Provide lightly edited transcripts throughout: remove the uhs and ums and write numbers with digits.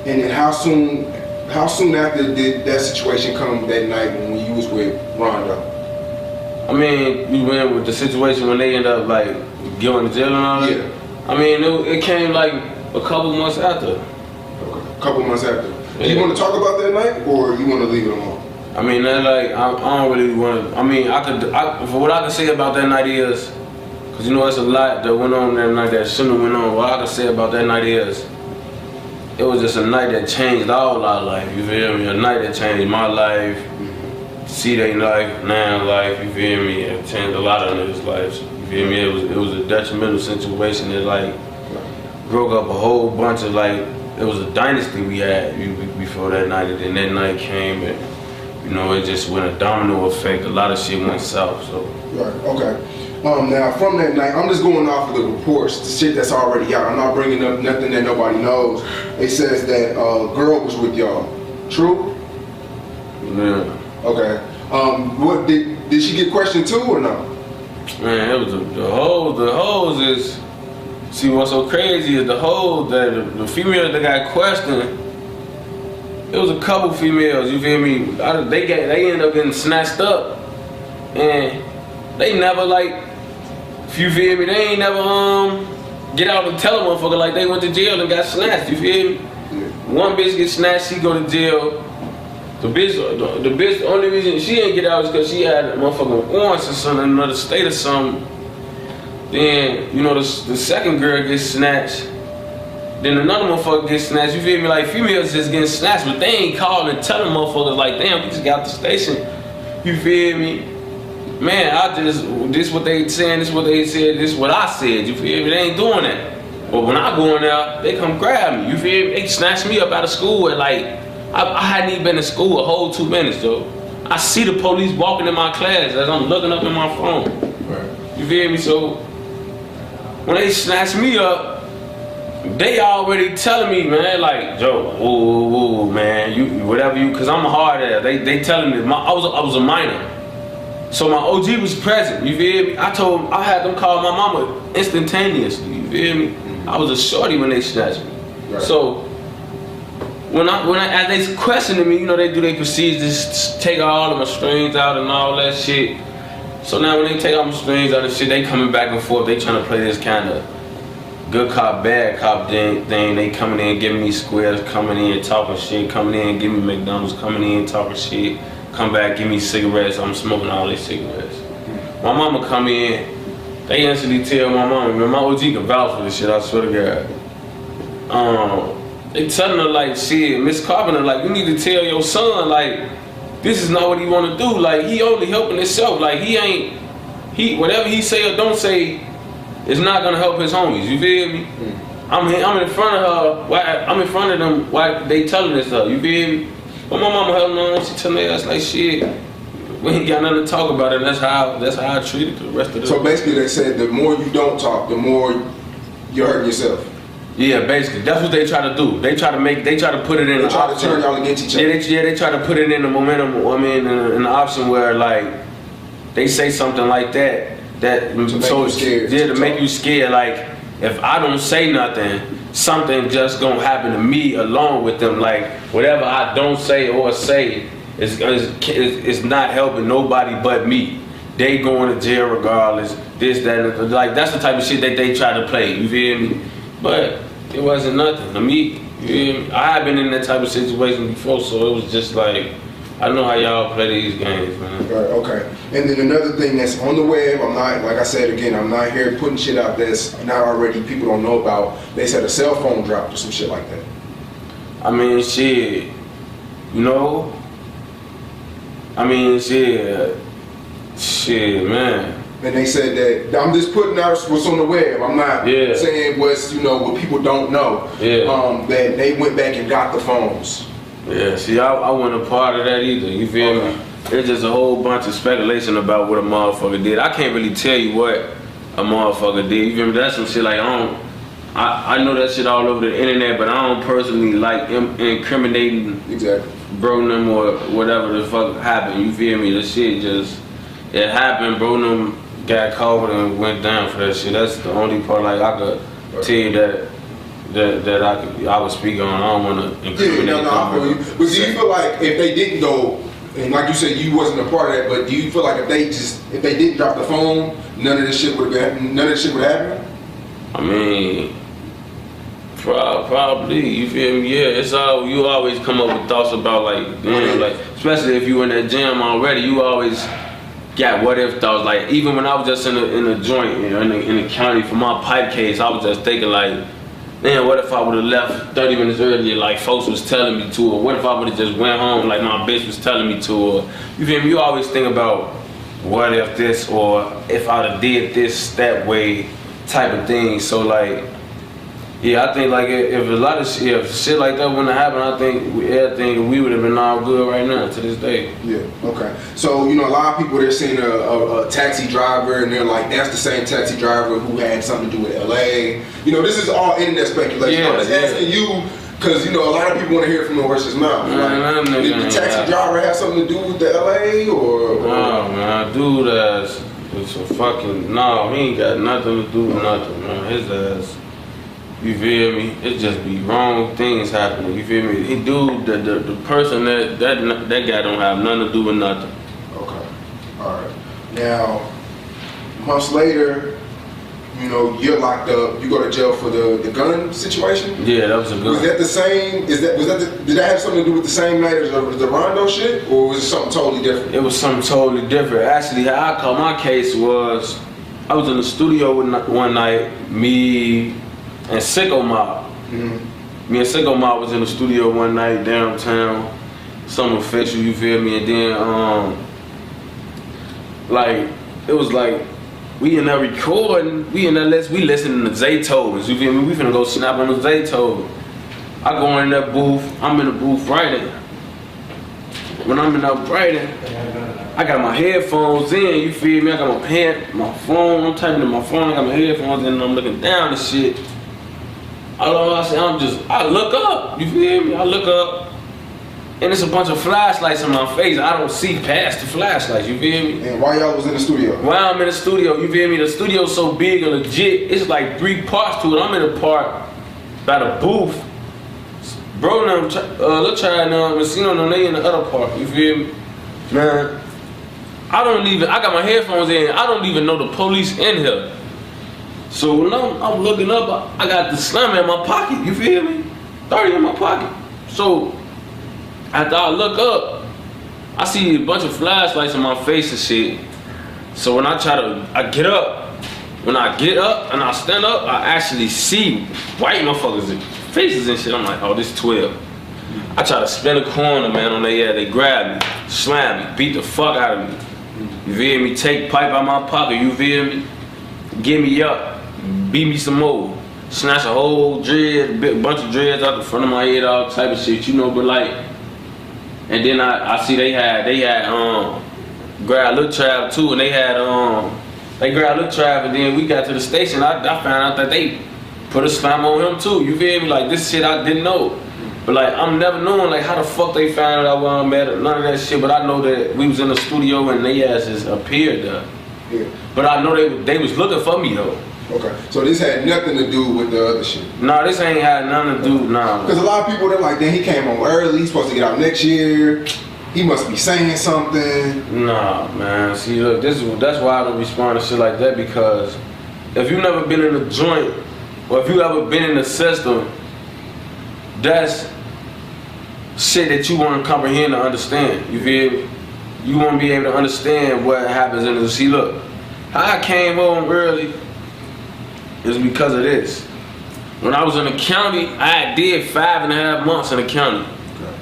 And then how soon after did that situation come that night when you was with Rondo? I mean, you went with the situation when they ended up like going to jail and all that? Yeah. I mean, it came like a couple months after. Okay. A couple months after. Yeah. You want to talk about that night, or you want to leave it alone? I mean, that like I don't really want to. I mean, for what I can say about that night is, cause you know it's a lot that went on that night that shouldn't have went on. What I can say about that night is, it was just a night that changed all our life. You feel me? A night that changed my life, C-Day life, Nan life. You feel me? It changed a lot of niggas' lives. You feel me? It was a detrimental situation that like broke up a whole bunch of like. It was a dynasty we had before that night, and then that night came and. You know, it just went a domino effect. A lot of shit went south. So. Right. Okay. Now from that night, I'm just going off of the reports, the shit that's already out. I'm not bringing up nothing that nobody knows. It says that a girl was with y'all. True? Yeah. Okay. What did she get questioned too or no? Man, it was the hoes is. See, what's so crazy is the hoes that the female that got questioned. It was a couple females, you feel me? They ended up getting snatched up, and they never like, you feel me? They ain't never get out and tell a motherfucker like they went to jail and got snatched. You feel me? Yeah. One bitch get snatched, she go to jail. The bitch, the only reason she didn't get out is because she had a motherfucking warrants or something in another state or something. Then you know the second girl gets snatched. Then another motherfucker gets snatched, you feel me? Like females just getting snatched, but they ain't calling and telling motherfuckers like, damn, we just got the station. You feel me? Man, this what they saying, this what they said, this what I said, you feel me? They ain't doing that. But when I go in there, they come grab me, you feel me? They snatch me up out of school at like, I hadn't even been in school a whole 2 minutes though. I see the police walking in my class as I'm looking up in my phone. Right. You feel me? So, when they snatch me up, they already telling me, man, like, Joe, whoa, man, you whatever you, cause I'm a hard ass. They telling me, I was a minor, so my OG was present. You feel me? I had them call my mama instantaneously. You feel me? I was a shorty when they snatched me. Right. So as they questioning me, you know, they do their procedures, take all of my strings out and all that shit. So now when they take all my strings out and shit, they coming back and forth. They trying to play this kind of good cop, bad cop thing. They coming in giving me squares, coming in talking shit, coming in giving me McDonald's, coming in talking shit, come back give me cigarettes. I'm smoking all these cigarettes. My mama come in, they instantly tell my mama, man, my OG can vouch for this shit, I swear to God. They telling her like, shit, Miss Carpenter, like, you need to tell your son, like, this is not what he want to do. Like, he only helping himself. Like, whatever he say or don't say, it's not gonna help his homies, you feel me? I'm in front of her, I'm in front of them while they telling this to her, you feel me? But my mama held on, she telling me, that's like, shit, we ain't got nothing to talk about it, that's how I treated the rest of the So basically they said the more you don't talk, the more you're hurting yourself. Yeah, basically, that's what they try to do. They try to put it in they try to turn y'all against each other. Yeah, they try to put it in the momentum, I mean, in the option where, like, they say something like that, to make you scared. Like, if I don't say nothing, something just gonna happen to me along with them. Like, whatever I don't say or say is not helping nobody but me. They going to jail regardless. This, that, like, that's the type of shit that they try to play. You feel me? But it wasn't nothing to me. You feel me? I had been in that type of situation before, so it was just like, I know how y'all play these games, man. Right, okay. And then another thing that's on the web, I'm not, like I said again, I'm not here putting shit out that's not already people don't know about. They said a cell phone dropped or some shit like that. I mean, shit, you know? I mean, shit, man. And they said that, I'm just putting out what's on the web. I'm not saying what's, you know, what people don't know. Yeah. That they went back and got the phones. Yeah, see, I wasn't a part of that either, you feel me? There's just a whole bunch of speculation about what a motherfucker did. I can't really tell you what a motherfucker did, you feel me? That's some shit like, I know that shit all over the internet, but I don't personally like incriminating RondoNum or whatever the fuck happened, you feel me? The shit just, it happened, RondoNum got caught and went down for that shit. That's the only part, like, I could tell you that that I would speak on. I don't want to incriminate. Yeah, no, I feel you. But do you feel like if they didn't go, and like you said, you wasn't a part of that, but do you feel like if they didn't drop the phone, none of this shit would happen? I mean, probably. You feel me? Yeah, it's all you always come up with thoughts about like, damn, like especially if you in that gym already, you always got what if thoughts. Like even when I was just in a joint, you know, in the county for my pipe case, I was just thinking like, man, what if I would have left 30 minutes earlier like folks was telling me to, or what if I would have just went home like my bitch was telling me to, or you feel me? You always think about what if this, or if I'd have did this that way type of thing. So like, yeah, I think like if a lot of if shit like that wouldn't have happened, I think everything we would have been all good right now to this day. Yeah. Okay. So you know, a lot of people they're seeing a taxi driver and they're like, that's the same taxi driver who had something to do with LA. You know, this is all internet speculation. Yeah, I'm just asking you because you know a lot of people want to hear it from the horse's mouth. Like, did the taxi driver have something to do with the LA or? No, man, dude, it's a fucking no. He ain't got nothing to do with nothing, man. His ass. You feel me? It just be wrong things happening. You feel me? He dude, the person that guy don't have nothing to do with nothing. Okay. All right. Now, months later, you know, you're locked up. You go to jail for the gun situation. Yeah, that was a gun. Was that the same? Did that have something to do with the same night as the Rondo shit, or was it something totally different? It was something totally different. Actually, how I caught my case was I was in the studio one night. Me and Sicko Mob. Mm-hmm. Me and Sicko Mob was in the studio one night downtown, some official, you feel me? And then, like, it was like, we in there recording, we listening to Zaytoven's, you feel me? We finna go snap on the Zaytoven. I go in that booth, I'm in the booth writing. When I'm in there writing, I got my headphones in, you feel me? I got my phone, I'm typing in my phone, I got my headphones in, and I'm looking down and shit. I look up, you feel me? I look up, and it's a bunch of flashlights in my face. I don't see past the flashlights, you feel me? And why y'all was in the studio? While I'm in the studio, you feel me? The studio's so big and legit, it's like 3 parts to it. I'm in a part by the booth. Bro, let's try and see them, they in the other part, you feel me? Man, I got my headphones in, I don't even know the police in here. So when I'm looking up, I got the slammer in my pocket, you feel me? 30 in my pocket. So after I look up, I see a bunch of flashlights in my face and shit. So when I get up, when I get up and I stand up, I actually see white motherfuckers' faces and shit. I'm like, oh, this 12. I try to spin a corner, man, on their ass. They grab me, slam me, beat the fuck out of me. You feel me? Take pipe out my pocket, you feel me? Get me up. Beat me some more, snatch a whole bunch of dreads out the front of my head, all type of shit, you know. But like, and then I see they had grabbed Lil Trav too, and they grabbed Lil Trav, and then we got to the station. I found out that they put a slam on him too. You feel me? Like this shit I didn't know, but like I'm never knowing like how the fuck they found out where I'm at, none of that shit. But I know that we was in the studio and they asses appeared there. Yeah. But I know they was looking for me though. Okay, so this had nothing to do with the other shit? No, this ain't had nothing to do, nah. Because a lot of people, they're like, damn, he came on early, he's supposed to get out next year, he must be saying something. Nah, man, see, look, that's why I don't respond to shit like that, because if you never been in a joint, or if you ever been in the system, that's shit that you want to comprehend and understand, you feel me? You want to be able to understand what happens in the, see, look, how I came home early, is because of this. When I was in the county, I did 5.5 months in the county. Okay.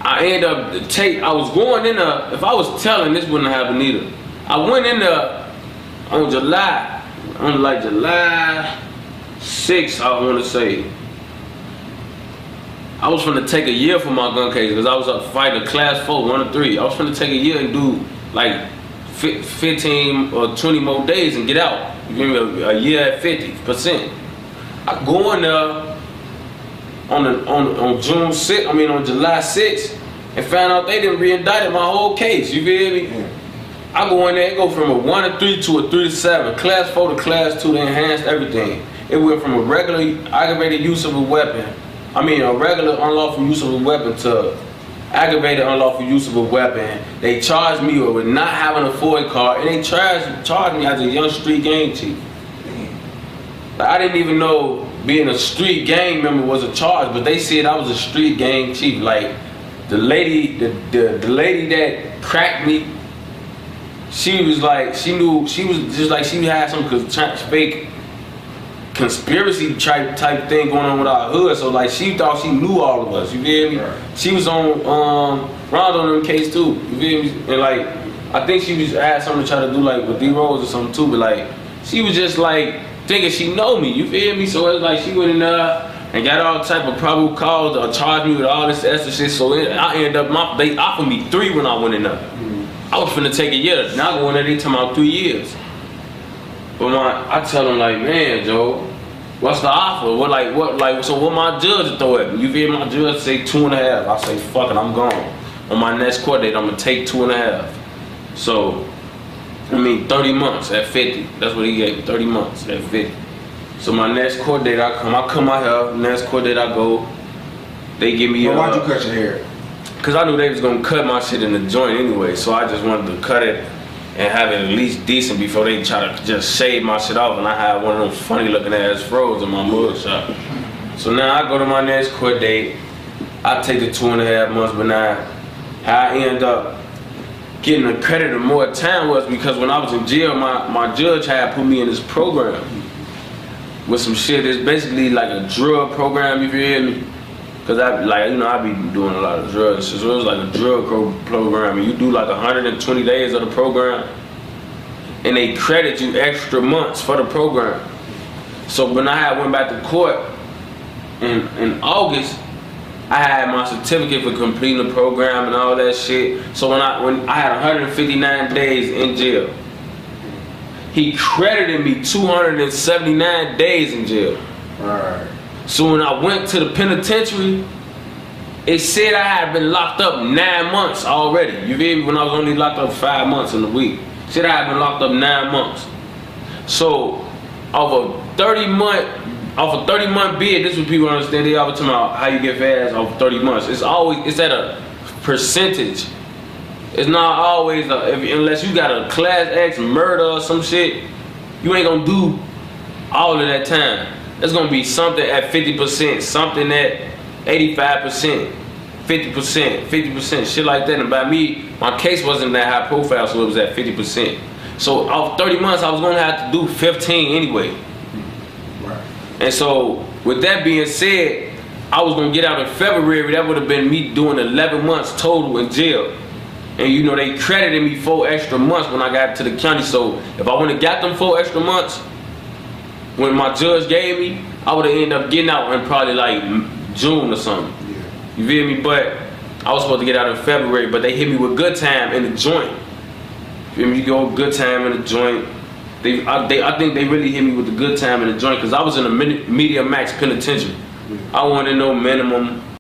I ended up I was going in there, if I was telling, this wouldn't happen either. I went in there on July 6th, I want to say. I was finna take a year for my gun case because I was up fighting a class 4, 1 to 3. I was finna take a year and do like 15 or 20 more days and get out. You give me a year at 50%. I go in there on July 6th and found out they didn't re-indicted my whole case. You feel me? I go in there, it go from a 1 to 3 to a 3 to 7, class 4 to class 2, they enhanced everything. It it went from a regular aggravated use of a weapon, a regular unlawful use of a weapon to aggravated unlawful use of a weapon. They charged me with not having a FOIA card, and they charged me as a young street gang chief. Like, I didn't even know being a street gang member was a charge, but they said I was a street gang chief. Like, the lady that cracked me, she was like, she was just like she had some fake conspiracy type thing going on with our hood. So like she thought she knew all of us. You feel me? Right. She was on Rondo them case too. You feel me? And like I think she had something to try to do like with D-Rose or something too. But like she was just like thinking she know me. You feel me? So it's like she went in there and got all type of probable cause or charged me with all this extra shit. So I ended up they offered me 3 when I went in there. I was finna take a year. Now I go in there, they talking about 3 years. But I tell them like, man, Joe, what's the offer? So what my judge throw at me? You feel my judge say 2.5. I say, fuck it, I'm gone. On my next court date, I'm gonna take 2.5. So, 30 months at 50. That's what he gave me, 30 months at 50. So my next court date, I come out here. Next court date, I go. They give me. Why'd you cut your hair? Cause I knew they was gonna cut my shit in the joint anyway. So I just wanted to cut it and have it at least decent before they try to just shave my shit off. And I had one of them funny looking ass fros in my mugshot. So now I go to my next court date. I take the 2.5 months, but now how I end up getting the credit of more time was because when I was in jail, my judge had put me in this program with some shit. It's basically like a drug program, you feel me? Cause I be doing a lot of drugs, so it was like a drug program, and you do like 120 days of the program, and they credit you extra months for the program. So when I went back to court in August, I had my certificate for completing the program and all that shit. So when I had 159 days in jail, he credited me 279 days in jail. All right. So when I went to the penitentiary, it said I had been locked up 9 months already. You feel me? When I was only locked up 5 months in the week. Said I had been locked up 9 months. So off a 30-month bid, this is what people understand. They always talk about how you get fast off 30 months. It's at a percentage. It's not always unless you got a class X murder or some shit, you ain't gonna do all of that time. It's gonna be something at 50%, something at 85%, 50%, 50%, shit like that. And by me, my case wasn't that high profile, so it was at 50%. So off 30 months, I was gonna have to do 15 anyway. Right. And so with that being said, I was gonna get out in February. That would have been me doing 11 months total in jail. And you know, they credited me 4 extra months when I got to the county. So if I would've got them 4 extra months, when my judge gave me, I would have ended up getting out in probably like June or something. Yeah. You feel me? But I was supposed to get out in February, but they hit me with good time in the joint. You feel me? You go good time in the joint. I think they really hit me with the good time in the joint because I was in a medium max penitentiary. Yeah. I wanted no minimum.